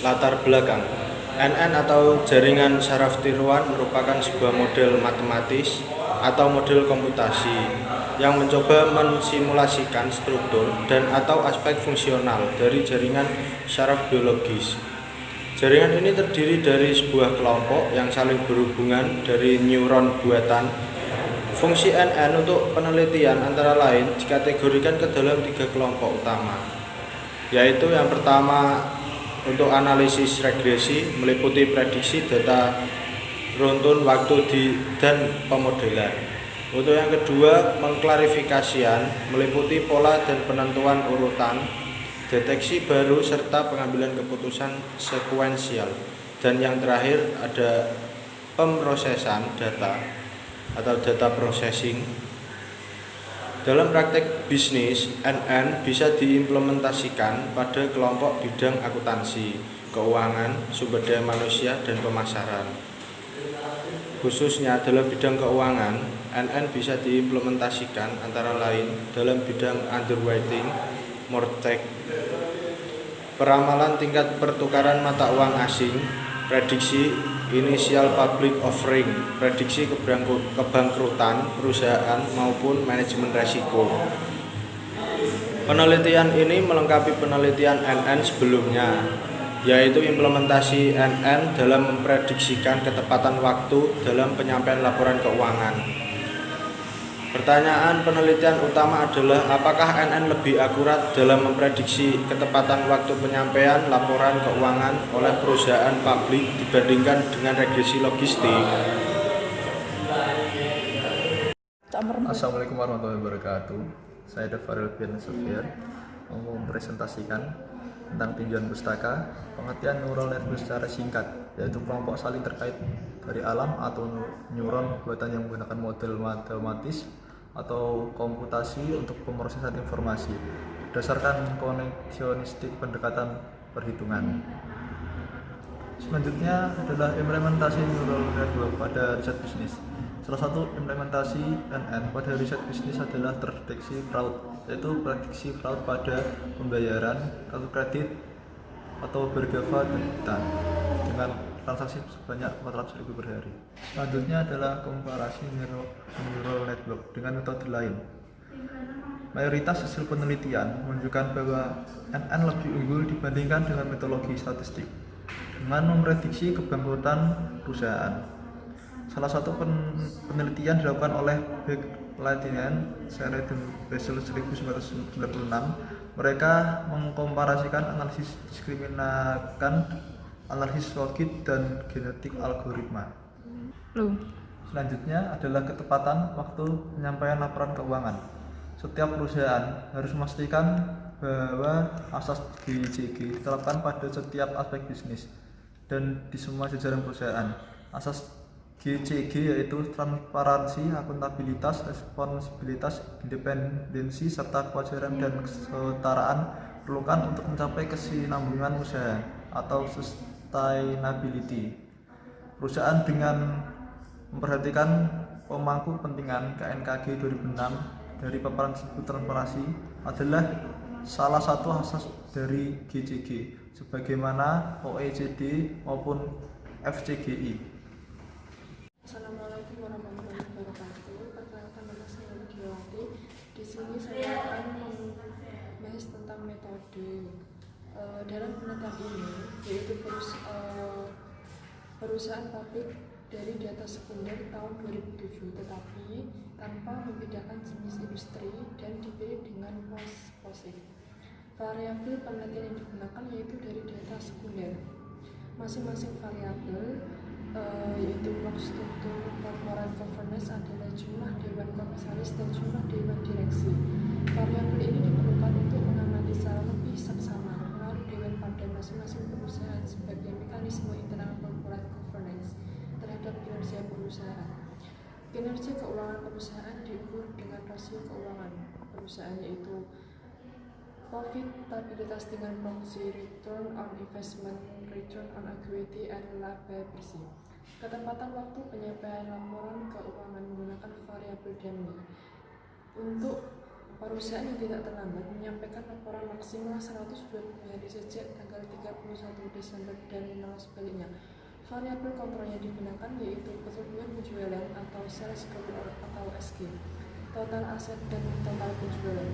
Latar belakang NN atau jaringan saraf tiruan merupakan sebuah model matematis atau model komputasi yang mencoba mensimulasikan struktur dan atau aspek fungsional dari jaringan saraf biologis. Jaringan ini terdiri dari sebuah kelompok yang saling berhubungan dari neuron buatan. Fungsi NN untuk penelitian antara lain dikategorikan ke dalam 3 kelompok utama, yaitu yang pertama untuk analisis regresi meliputi prediksi data runtun waktu dan pemodelan. Untuk yang kedua, mengklarifikasian meliputi pola dan penentuan urutan, deteksi baru serta pengambilan keputusan sekuensial. Dan yang terakhir ada pemrosesan data atau data processing. Dalam praktek bisnis, NN bisa diimplementasikan pada kelompok bidang akuntansi, keuangan, sumber daya manusia, dan pemasaran. Khususnya dalam bidang keuangan, NN bisa diimplementasikan antara lain dalam bidang underwriting, mortgage, peramalan tingkat pertukaran mata uang asing, prediksi initial public offering, prediksi kebangkrutan perusahaan maupun manajemen risiko. Penelitian ini melengkapi penelitian NN sebelumnya, yaitu implementasi NN dalam memprediksikan ketepatan waktu dalam penyampaian laporan keuangan. Pertanyaan penelitian utama adalah apakah NN lebih akurat dalam memprediksi ketepatan waktu penyampaian laporan keuangan oleh perusahaan publik dibandingkan dengan regresi logistik. Assalamualaikum warahmatullahi wabarakatuh. Saya Dafaril bin Sofir mau mempresentasikan tentang tinjauan pustaka, pengertian neural network secara singkat, yaitu kelompok saling terkait dari alam atau neuron buatan yang menggunakan model matematis atau komputasi untuk pemrosesan informasi berdasarkan koneksionistik pendekatan perhitungan. Selanjutnya adalah implementasi neural network pada riset bisnis. Salah satu implementasi NN pada riset bisnis adalah terdeteksi fraud, yaitu prediksi fraud pada pembayaran kartu kredit atau bergava dan dengan transaksi sebanyak 400.000 per hari. Selanjutnya adalah komparasi neural network dengan metode lain. Mayoritas hasil penelitian menunjukkan bahwa NN lebih unggul dibandingkan dengan metodologi statistik dengan memprediksi kebangkrutan perusahaan. Salah satu penelitian dilakukan oleh Beck-Latinen, Sere dan Basel 1996. Mereka mengkomparasikan analisis diskriminakan, analisis logik, dan genetik algoritma. Selanjutnya adalah ketepatan waktu penyampaian laporan keuangan. Setiap perusahaan harus memastikan bahwa asas GCG diterapkan pada setiap aspek bisnis dan di semua jajaran perusahaan. Asas GCG yaitu transparansi, akuntabilitas, responsibilitas, independensi, serta kewajaran dan kesetaraan diperlukan untuk mencapai kesinambungan usaha atau sustainability. Perusahaan dengan memperhatikan pemangku kepentingan KNKG 2006 dari paparan tersebut transparansi adalah salah satu asas dari GCG sebagaimana OECD maupun FCGI. Assalamualaikum warahmatullahi wabarakatuh. Perkenalkan, nama saya Widiawati. Di sini saya akan membahas tentang metode dalam penelitian ini, yaitu perusahaan pabrik dari data sekunder tahun 2007, tetapi tanpa membedakan jenis industri dan dipilih dengan posif. Variabel penelitian yang digunakan yaitu dari data sekunder. Masing-masing variabel yaitu blok struktur corporate governance adalah jumlah dewan komisaris dan jumlah dewan direksi. Variabel ini diperlukan untuk mengamati secara lebih seksama pengaruh dewan pada masing-masing perusahaan sebagai mekanisme internal corporate governance terhadap kinerja perusahaan. Kinerja keuangan perusahaan diukur dengan rasio keuangan perusahaan, yaitu profitabilitas dengan proxy, return on investment, return on equity, dan laba bersih. Ketepatan waktu penyampaian laporan keuangan menggunakan variabel DAMI. Untuk Perusahaan yang tidak terlambat menyampaikan laporan maksimal 120 hari sejak tanggal 31 Desember dan sebaliknya. Variabel kontrol yang digunakan yaitu pertumbuhan penjualan atau sales growth atau SG, total aset dan total penjualan.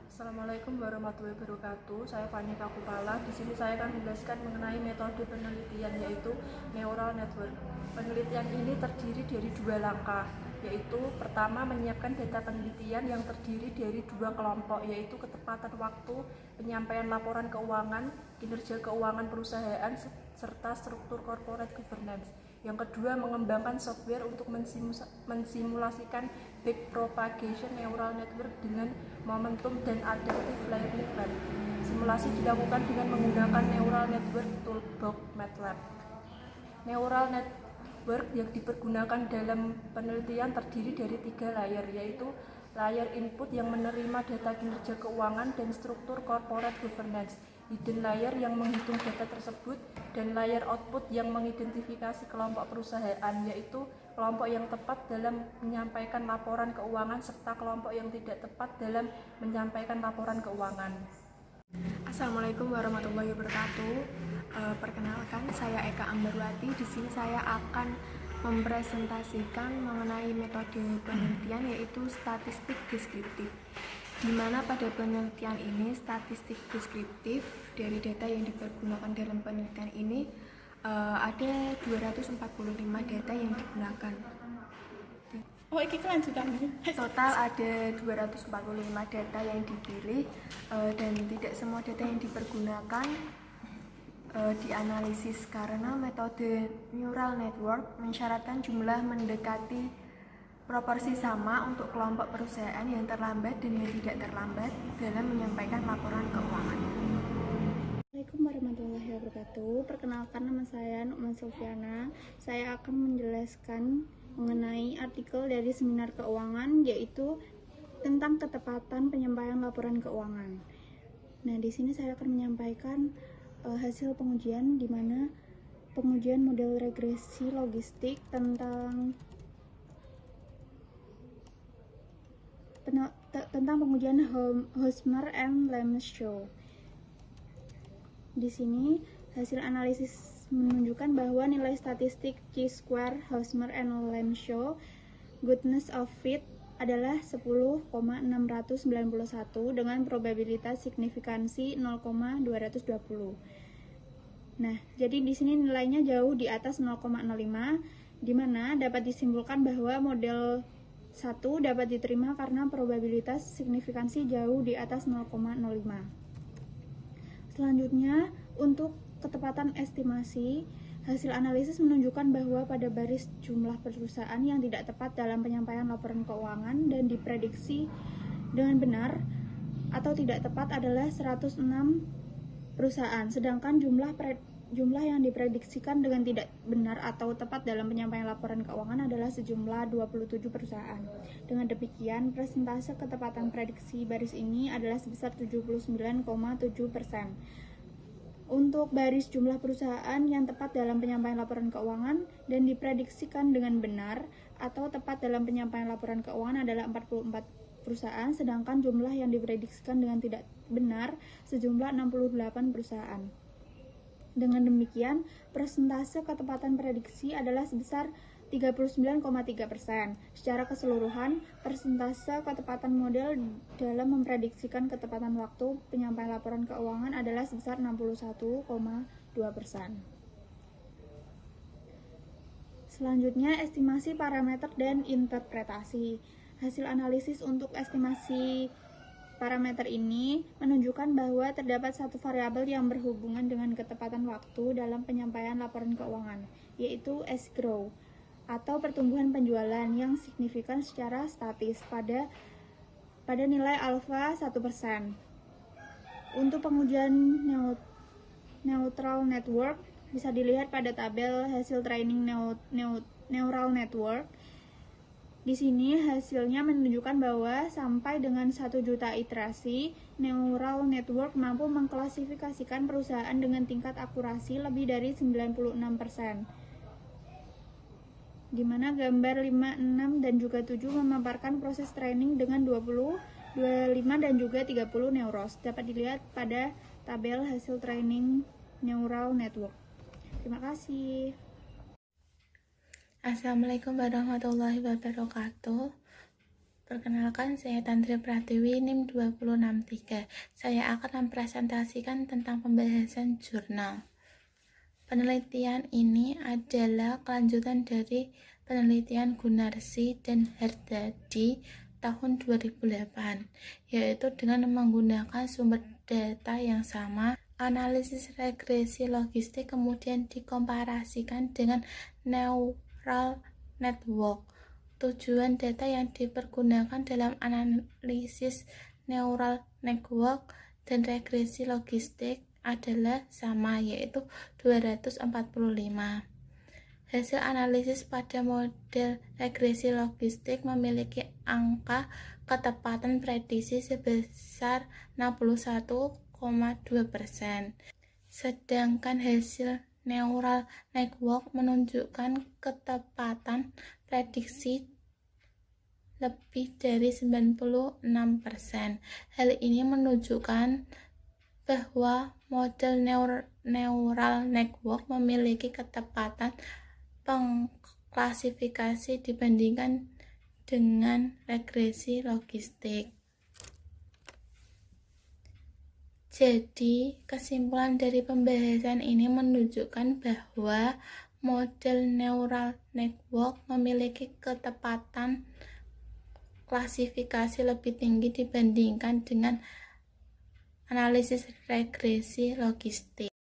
Assalamualaikum warahmatullahi wabarakatuh. Saya Fani Pakupala. Di sini saya akan menjelaskan mengenai metode penelitian yaitu neural network. Penelitian ini terdiri dari 2 langkah, yaitu pertama menyiapkan data penelitian yang terdiri dari 2 kelompok, yaitu ketepatan waktu penyampaian laporan keuangan, kinerja keuangan perusahaan, serta struktur corporate governance. Yang kedua, mengembangkan software untuk mensimulasikan backpropagation neural network dengan momentum dan adaptive learning rate. Simulasi dilakukan dengan menggunakan neural network toolbox MATLAB. Neural network yang dipergunakan dalam penelitian terdiri dari 3 layer, yaitu layer input yang menerima data kinerja keuangan dan struktur corporate governance, hidden layer yang menghitung data tersebut, dan layer output yang mengidentifikasi kelompok perusahaan, yaitu kelompok yang tepat dalam menyampaikan laporan keuangan serta kelompok yang tidak tepat dalam menyampaikan laporan keuangan. Assalamualaikum warahmatullahi wabarakatuh. Perkenalkan, saya Eka Ambarwati. Di sini saya akan mempresentasikan mengenai metode penelitian yaitu statistik deskriptif. Di mana pada penelitian ini statistik deskriptif dari data yang dipergunakan dalam penelitian ini ada 245 data yang digunakan. Oh, ini kelanjutan. Total ada 245 data yang dipilih dan tidak semua data yang dipergunakan dianalisis karena metode neural network mensyaratkan jumlah mendekati proporsi sama untuk kelompok perusahaan yang terlambat dan yang tidak terlambat dalam menyampaikan laporan keuangan. Assalamualaikum warahmatullahi wabarakatuh. Perkenalkan, nama saya Nukman Sulfiana. Saya akan menjelaskan mengenai artikel dari seminar keuangan yaitu tentang ketepatan penyampaian laporan keuangan. Nah, di sini saya akan menyampaikan hasil pengujian di mana pengujian model regresi logistik tentang pengujian Hosmer and Lemeshow. Di sini hasil analisis menunjukkan bahwa nilai statistik chi-square Hosmer and Lemeshow goodness of fit adalah 10,691 dengan probabilitas signifikansi 0,220. Nah, jadi di sini nilainya jauh di atas 0,05, di mana dapat disimpulkan bahwa model 1 dapat diterima karena probabilitas signifikansi jauh di atas 0,05. Selanjutnya, untuk ketepatan estimasi, hasil analisis menunjukkan bahwa pada baris jumlah perusahaan yang tidak tepat dalam penyampaian laporan keuangan dan diprediksi dengan benar atau tidak tepat adalah 106 perusahaan, sedangkan jumlah yang diprediksikan dengan tidak benar atau tepat dalam penyampaian laporan keuangan adalah sejumlah 27 perusahaan. Dengan demikian, persentase ketepatan prediksi baris ini adalah sebesar 79,7%. Untuk baris jumlah perusahaan yang tepat dalam penyampaian laporan keuangan dan diprediksikan dengan benar atau tepat dalam penyampaian laporan keuangan adalah 44 perusahaan, sedangkan jumlah yang diprediksikan dengan tidak benar sejumlah 68 perusahaan. Dengan demikian, persentase ketepatan prediksi adalah sebesar 39,3%. Secara keseluruhan, persentase ketepatan model dalam memprediksikan ketepatan waktu penyampaian laporan keuangan adalah sebesar 61,2%. Selanjutnya, estimasi parameter dan interpretasi. Hasil analisis untuk estimasi parameter ini menunjukkan bahwa terdapat satu variabel yang berhubungan dengan ketepatan waktu dalam penyampaian laporan keuangan, yaitu S-Grow atau pertumbuhan penjualan yang signifikan secara statis pada nilai alfa 1%. Untuk pengujian neutral network bisa dilihat pada tabel hasil training neural network. Di sini hasilnya menunjukkan bahwa sampai dengan 1 juta iterasi, neural network mampu mengklasifikasikan perusahaan dengan tingkat akurasi lebih dari 96%. Di mana gambar 5, 6, dan juga 7 memaparkan proses training dengan 20 25 dan juga 30 neuros. Dapat dilihat pada tabel hasil training neural network. Terima kasih. Assalamualaikum warahmatullahi wabarakatuh. Perkenalkan, saya Tantri Pratiwi, NIM 2063. Saya akan mempresentasikan tentang pembahasan jurnal. Penelitian ini adalah kelanjutan dari penelitian Gunarsi dan Herdadi tahun 2008, yaitu dengan menggunakan sumber data yang sama, analisis regresi logistik kemudian dikomparasikan dengan neural network. Tujuan data yang dipergunakan dalam analisis neural network dan regresi logistik adalah sama, yaitu 245. Hasil analisis pada model regresi logistik memiliki angka ketepatan prediksi sebesar 61,2%. Sedangkan hasil neural network menunjukkan ketepatan prediksi lebih dari 96%. Hal ini menunjukkan bahwa model neural network memiliki ketepatan pengklasifikasi dibandingkan dengan regresi logistik. Jadi, kesimpulan dari pembahasan ini menunjukkan bahwa model neural network memiliki ketepatan klasifikasi lebih tinggi dibandingkan dengan analisis regresi logistik.